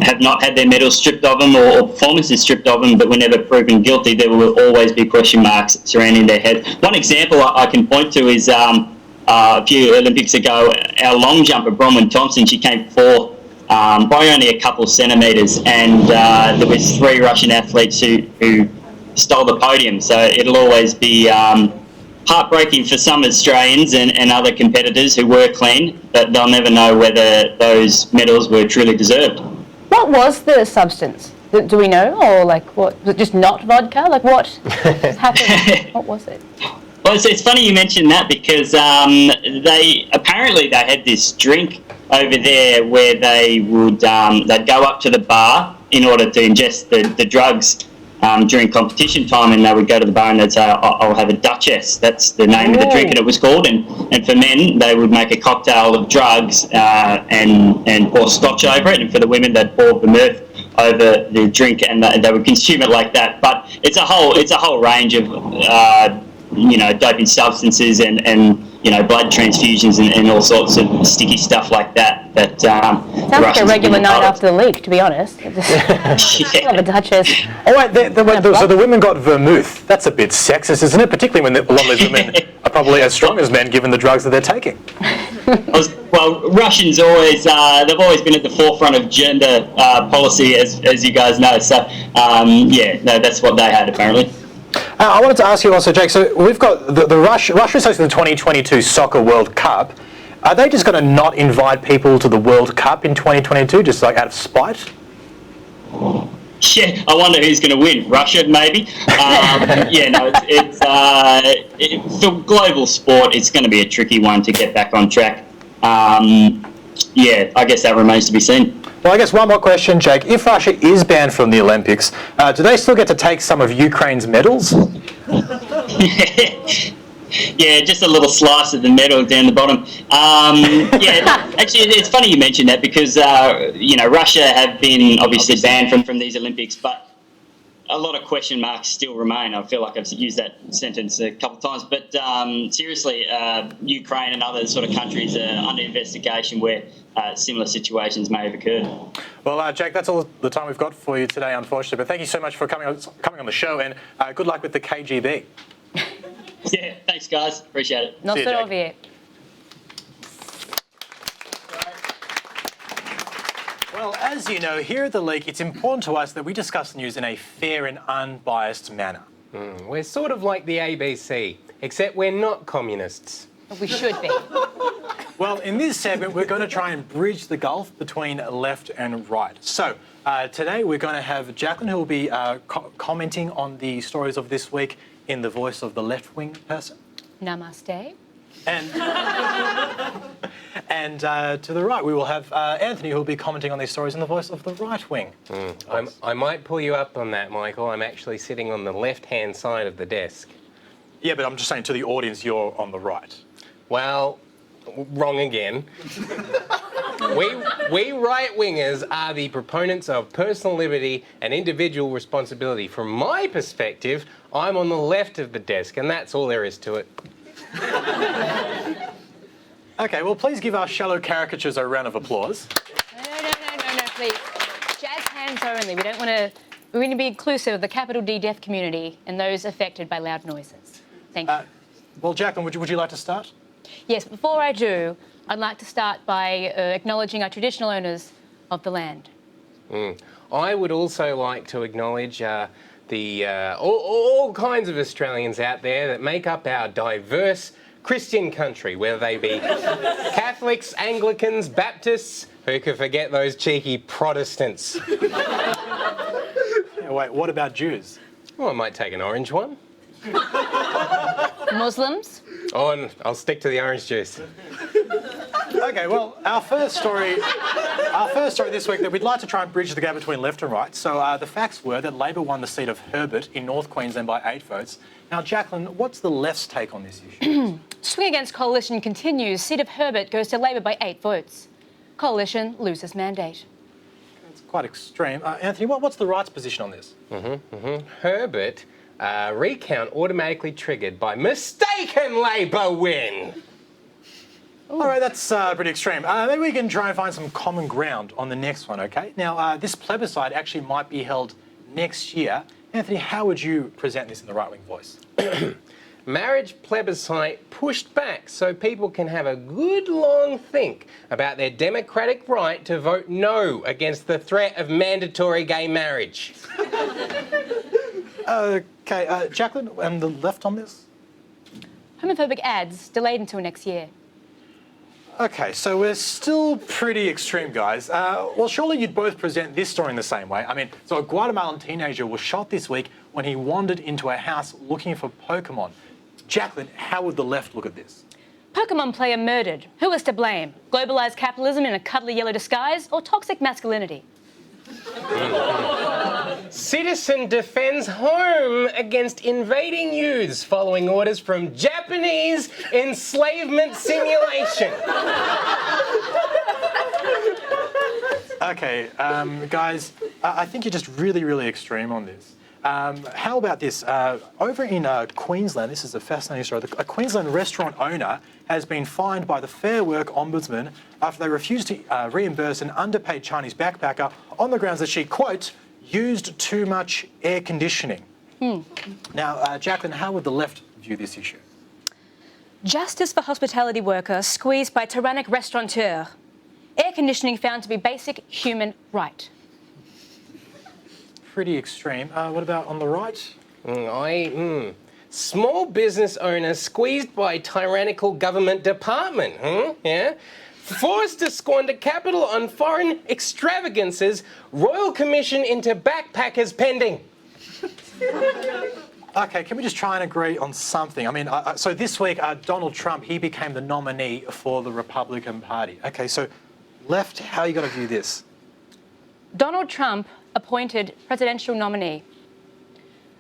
have not had their medals stripped of them or performances stripped of them but were never proven guilty, there will always be question marks surrounding their head. One example I can point to is a few Olympics ago, our long jumper, Bronwyn Thompson, she came fourth by only a couple centimetres, and there was 3 Russian athletes who stole the podium. So it'll always be heartbreaking for some Australians and other competitors who were clean, but they'll never know whether those medals were truly deserved. What was the substance? Do we know? Or what? Was it just not vodka? What happened? What was it? Well, it's funny you mentioned that because they had this drink over there where they would they'd go up to the bar in order to ingest the drugs during competition time, and they would go to the bar and they'd say, I'll have a Duchess. That's the name of the drink, and it was called. And for men, they would make a cocktail of drugs and pour scotch over it, and for the women, they'd pour vermouth over the drink, and they would consume it like that. But it's a whole range of doping substances and blood transfusions and all sorts of sticky stuff like that. That sounds like a regular night after the leak, to be honest. Love a Duchess. Oh wait, so the women got vermouth. That's a bit sexist, isn't it? Particularly when a lot of those women are probably as strong as men, given the drugs that they're taking. Well, Russians they've always been at the forefront of gender policy, as you guys know. So that's what they had apparently. I wanted to ask you also, Jake, so we've got the Russia's hosting the 2022 Soccer World Cup. Are they just going to not invite people to the World Cup in 2022, just like out of spite? Yeah, I wonder who's going to win. Russia, maybe. For global sport, it's going to be a tricky one to get back on track. I guess that remains to be seen. Well, I guess one more question, Jake. If Russia is banned from the Olympics, do they still get to take some of Ukraine's medals? Yeah, just a little slice of the medal down the bottom. Actually, it's funny you mentioned that because, Russia have been obviously banned from these Olympics, but a lot of question marks still remain. I feel like I've used that sentence a couple of times, but seriously, Ukraine and other sort of countries are under investigation where similar situations may have occurred. Well, Jake, that's all the time we've got for you today, unfortunately, but thank you so much for coming on the show, and good luck with the KGB. Yeah, thanks guys, appreciate it. No Sorovie. Well, as you know, here at The Leak, it's important to us that we discuss the news in a fair and unbiased manner. We're sort of like the ABC, except we're not communists. We should be. Well, in this segment, we're going to try and bridge the gulf between left and right. So, today we're going to have Jacqueline, who will be commenting on the stories of this week in the voice of the left-wing person. Namaste. And to the right, we will have Anthony, who will be commenting on these stories in the voice of the right wing. I might pull you up on that, Michael. I'm actually sitting on the left-hand side of the desk. Yeah, but I'm just saying to the audience, you're on the right. Well, wrong again. We right-wingers are the proponents of personal liberty and individual responsibility. From my perspective, I'm on the left of the desk, and that's all there is to it. Okay, well, please give our shallow caricatures a round of applause. No, please. Jazz hands only. We want to be inclusive of the capital D deaf community and those affected by loud noises. Thank you. Well, Jacqueline, would you like to start? Yes, before I do, I'd like to start by acknowledging our traditional owners of the land. I would also like to acknowledge all kinds of Australians out there that make up our diverse Christian country, whether they be Catholics, Anglicans, Baptists, who could forget those cheeky Protestants. Yeah, wait, what about Jews? Well, I might take an orange one. Muslims? Oh, and I'll stick to the orange juice. Okay, well, our first story this week that we'd like to try and bridge the gap between left and right. So the facts were that Labor won the seat of Herbert in North Queensland by 8 votes. Now, Jacqueline, what's the left's take on this issue? Swing against coalition continues. Seat of Herbert goes to Labor by 8 votes. Coalition loses mandate. It's quite extreme. Anthony, what's the right's position on this? Herbert, recount automatically triggered by mistaken Labor win. All right, that's pretty extreme. Maybe we can try and find some common ground on the next one, okay? Now, this plebiscite actually might be held next year. Anthony, how would you present this in the right-wing voice? Marriage plebiscite pushed back so people can have a good long think about their democratic right to vote no against the threat of mandatory gay marriage. Okay, Jacqueline, and the left on this? Homophobic ads delayed until next year. Okay, so we're still pretty extreme, guys. Well, surely you'd both present this story in the same way. I mean, so a Guatemalan teenager was shot this week when he wandered into a house looking for Pokemon. Jacqueline, how would the left look at this? Pokemon player murdered. Who is to blame? Globalised capitalism in a cuddly yellow disguise or toxic masculinity? Citizen defends home against invading youths following orders from Japanese enslavement simulation. Okay, guys, I think you're just really, really extreme on this. How about this? Over in Queensland, this is a fascinating story. A Queensland restaurant owner has been fined by the Fair Work Ombudsman after they refused to reimburse an underpaid Chinese backpacker on the grounds that she, quote, used too much air conditioning. Now, Jacqueline, how would the left view this issue? Justice for hospitality worker squeezed by tyrannic restaurateur. Air conditioning found to be basic human right. Pretty extreme. What about on the right? Small business owner squeezed by tyrannical government department. Yeah. Forced to squander capital on foreign extravagances. Royal Commission into backpackers pending. Okay, can we just try and agree on something? I mean, so this week, Donald Trump, he became the nominee for the Republican Party. Okay, so left, how are you going to view this? Donald Trump appointed presidential nominee.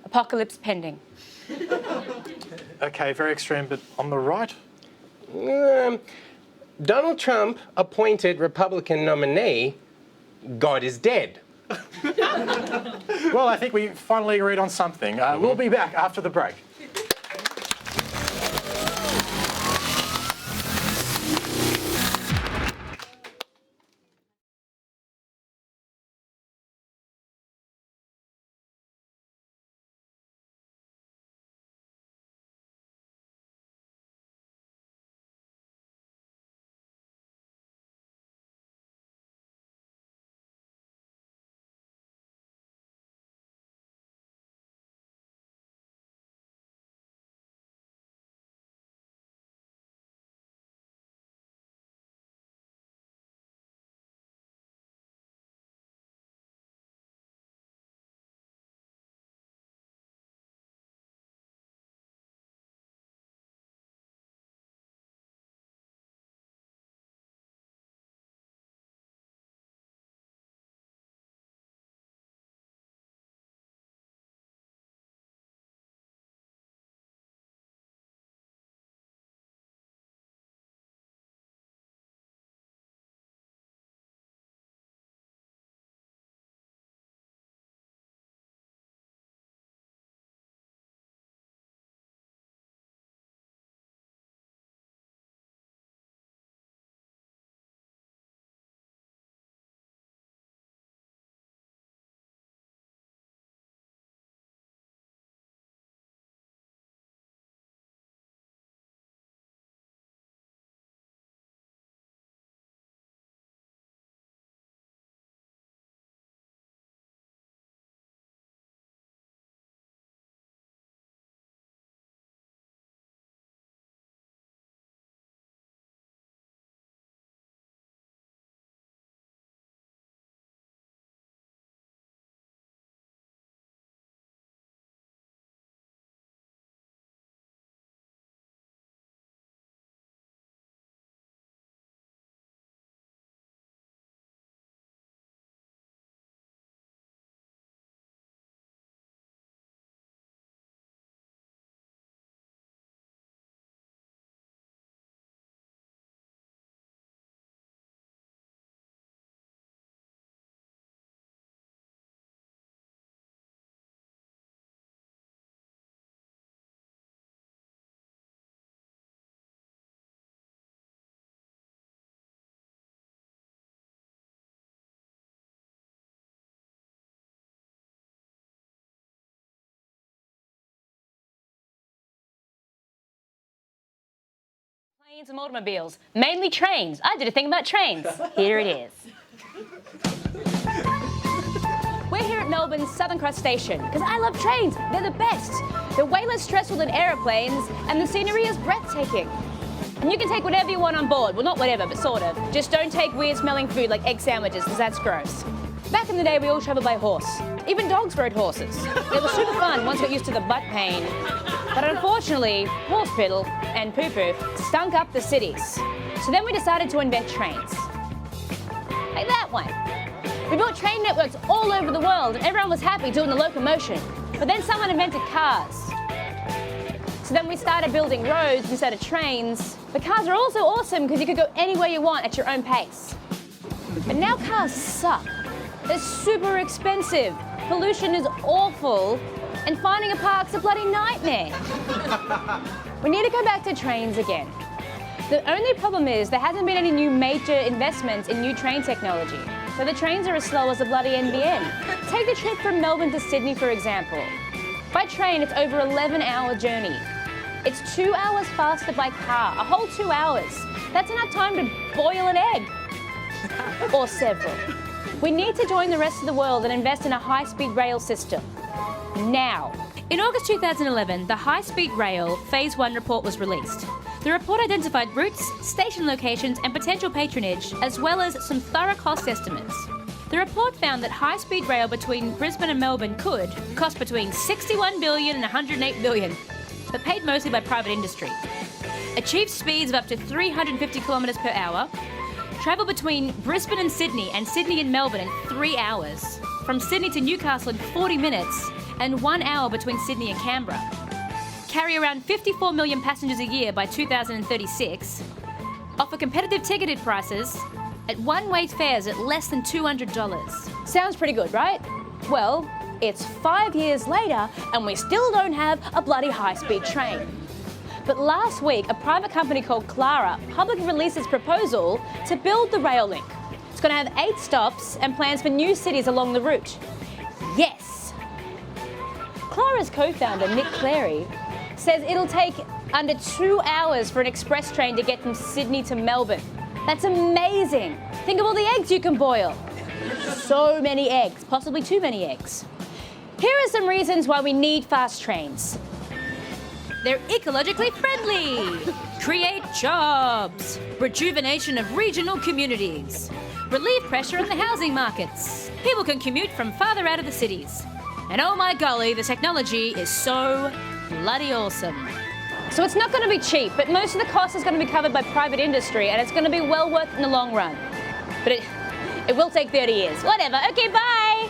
Apocalypse pending. Okay, very extreme, but on the right? Donald Trump appointed Republican nominee. God is dead. Well, I think we finally agreed on something. We'll be back after the break. Planes and automobiles, mainly trains. I did a thing about trains. Here it is. We're here at Melbourne's Southern Cross Station because I love trains. They're the best. They're way less stressful than aeroplanes and the scenery is breathtaking. And you can take whatever you want on board. Well, not whatever, but sort of. Just don't take weird smelling food like egg sandwiches because that's gross. Back in the day, we all traveled by horse. Even dogs rode horses. They were super fun once you got used to the butt pain. But unfortunately, horse piddle and poo-poo stunk up the cities. So then we decided to invent trains. Like that one. We built train networks all over the world and everyone was happy doing the locomotion. But then someone invented cars. So then we started building roads instead of trains. But cars are also awesome because you could go anywhere you want at your own pace. But now cars suck. They're super expensive. Pollution is awful. And finding a park's a bloody nightmare. We need to go back to trains again. The only problem is there hasn't been any new major investments in new train technology. So the trains are as slow as the bloody NBN. Take the trip from Melbourne to Sydney, for example. By train, it's over 11-hour journey. It's 2 hours faster by car, a whole 2 hours. That's enough time to boil an egg. Or several. We need to join the rest of the world and invest in a high-speed rail system. Now. In August 2011, the High Speed Rail Phase 1 report was released. The report identified routes, station locations and potential patronage, as well as some thorough cost estimates. The report found that high-speed rail between Brisbane and Melbourne could cost between $61 billion and $108 billion, but paid mostly by private industry. Achieve speeds of up to 350 kilometres per hour, travel between Brisbane and Sydney and Melbourne in 3 hours, from Sydney to Newcastle in 40 minutes, and 1 hour between Sydney and Canberra. Carry around 54 million passengers a year by 2036. Offer competitive ticketed prices at one-way fares at less than $200. Sounds pretty good, right? Well, it's 5 years later and we still don't have a bloody high-speed train. But last week, a private company called Clara publicly released its proposal to build the rail link. It's going to have 8 stops and plans for new cities along the route. Yes! Clara's co-founder, Nick Clary, says it'll take under 2 hours for an express train to get from Sydney to Melbourne. That's amazing! Think of all the eggs you can boil. So many eggs, possibly too many eggs. Here are some reasons why we need fast trains. They're ecologically friendly, create jobs, rejuvenation of regional communities, relieve pressure on the housing markets. People can commute from farther out of the cities. And oh my golly, the technology is so bloody awesome. So it's not going to be cheap, but most of the cost is going to be covered by private industry and it's going to be well worth it in the long run. But it will take 30 years. Whatever. Okay, bye!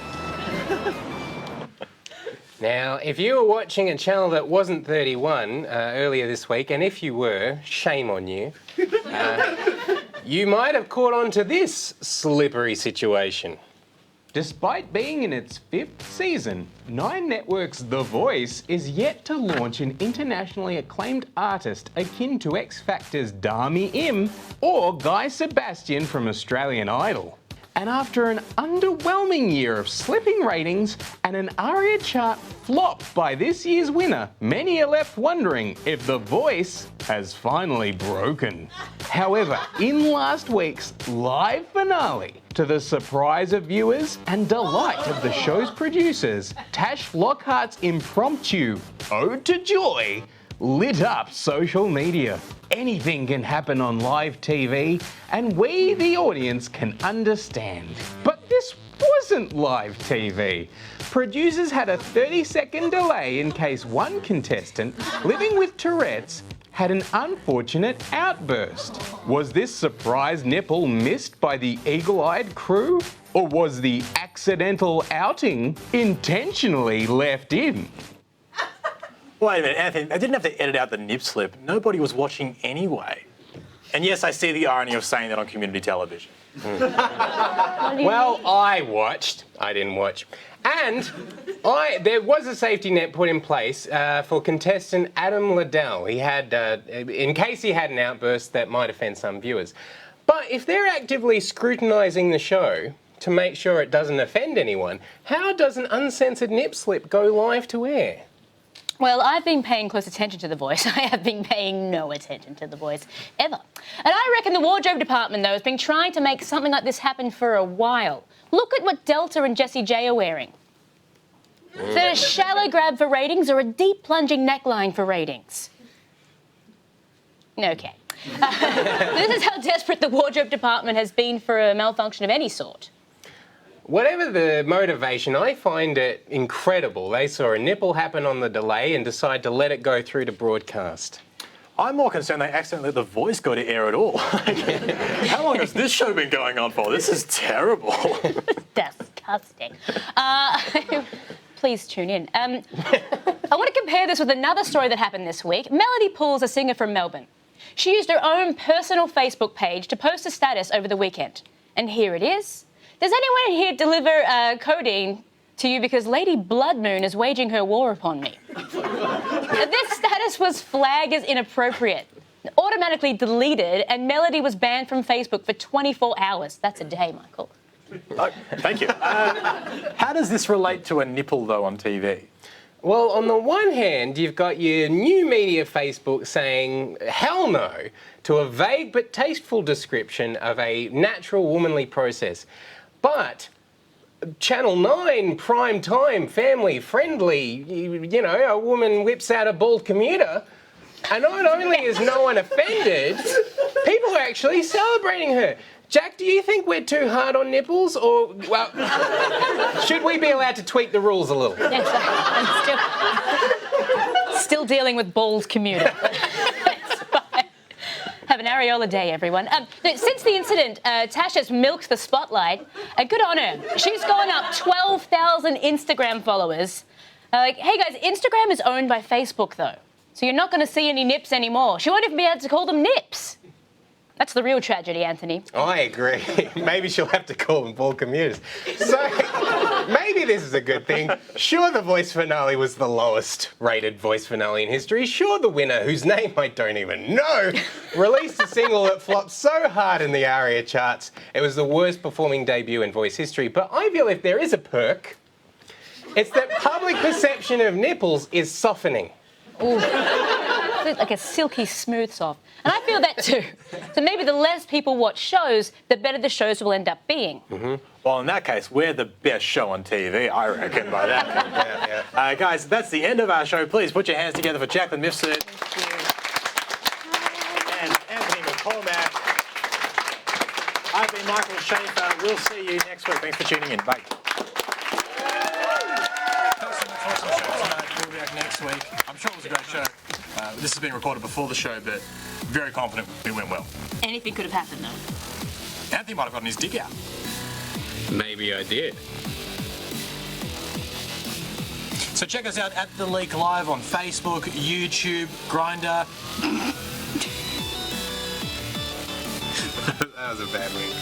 Now, if you were watching a channel that wasn't 31 earlier this week, and if you were, shame on you, you might have caught on to this slippery situation. Despite being in its 5th season, Nine Network's The Voice is yet to launch an internationally acclaimed artist akin to X Factor's Dami Im or Guy Sebastian from Australian Idol. And after an underwhelming year of slipping ratings and an ARIA chart flop by this year's winner, many are left wondering if The Voice has finally broken. However, in last week's live finale, to the surprise of viewers and delight of the show's producers, Tash Lockhart's impromptu Ode to Joy lit up social media. Anything can happen on live TV, and we, the audience, can understand. But this wasn't live TV. Producers had a 30-second delay in case one contestant, living with Tourette's, had an unfortunate outburst. Was this surprise nipple missed by the eagle-eyed crew? Or was the accidental outing intentionally left in? Wait a minute, Anthony, I didn't have to edit out the nip slip. Nobody was watching anyway. And yes, I see the irony of saying that on community television. Well, I watched. I didn't watch. And there was a safety net put in place for contestant Adam Liddell. He had, in case he had an outburst that might offend some viewers. But if they're actively scrutinising the show to make sure it doesn't offend anyone, how does an uncensored nip slip go live to air? Well, I've been paying close attention to The Voice. I have been paying no attention to The Voice, ever. And I reckon the wardrobe department, though, has been trying to make something like this happen for a while. Look at what Delta and Jessie J are wearing. Is it a shallow grab for ratings or a deep plunging neckline for ratings? Okay. This is how desperate the wardrobe department has been for a malfunction of any sort. Whatever the motivation, I find it incredible. They saw a nipple happen on the delay and decide to let it go through to broadcast. I'm more concerned they accidentally let The Voice go to air at all. How long has this show been going on for? This is terrible. Disgusting. Please tune in. I want to compare this with another story that happened this week. Melody Poole's a singer from Melbourne. She used her own personal Facebook page to post a status over the weekend. And here it is. Does anyone here deliver codeine to you because Lady Blood Moon is waging her war upon me. This status was flagged as inappropriate, automatically deleted, and Melody was banned from Facebook for 24 hours. That's a day, Michael. Oh, thank you. How does this relate to a nipple, though, on TV? Well, on the one hand, you've got your new media Facebook saying hell no to a vague but tasteful description of a natural womanly process. But Channel 9, prime time, family friendly, you know, a woman whips out a bald commuter, and not only is no one offended, people are actually celebrating her. Jack, do you think we're too hard on nipples, or, well, should we be allowed to tweak the rules a little? Yes, I'm still dealing with bald commuter. Have an areola day, everyone. Since the incident, Tasha's milked the spotlight. Good on her. She's gone up 12,000 Instagram followers. Hey guys, Instagram is owned by Facebook though, so you're not going to see any nips anymore. She won't even be able to call them nips. That's the real tragedy, Anthony. I agree. Maybe she'll have to call them bald commuters. So maybe this is a good thing. Sure, the voice finale was the lowest rated voice finale in history. Sure, the winner, whose name I don't even know, released a single that flopped so hard in the ARIA charts, it was the worst performing debut in voice history. But I feel if there is a perk, it's that public perception of nipples is softening. Ooh. Like a silky smooth soft. And I feel that too. So maybe the less people watch shows, the better the shows will end up being. Mm-hmm. Well, in that case, we're the best show on TV, I reckon, by that. Yeah. Guys, that's the end of our show. Please put your hands together for Jacqueline Mifsud and Anthony McCormack. I've been Michael Schaefer. We'll see you next week. Thanks for tuning in. Bye. We'll be back next week. I'm sure it was a great show. This has been recorded before the show, but very confident it went well. Anything could have happened, though. Anthony might have gotten his dick out. Maybe I did. So check us out at The Leak Live on Facebook, YouTube, Grindr. That was a bad wing.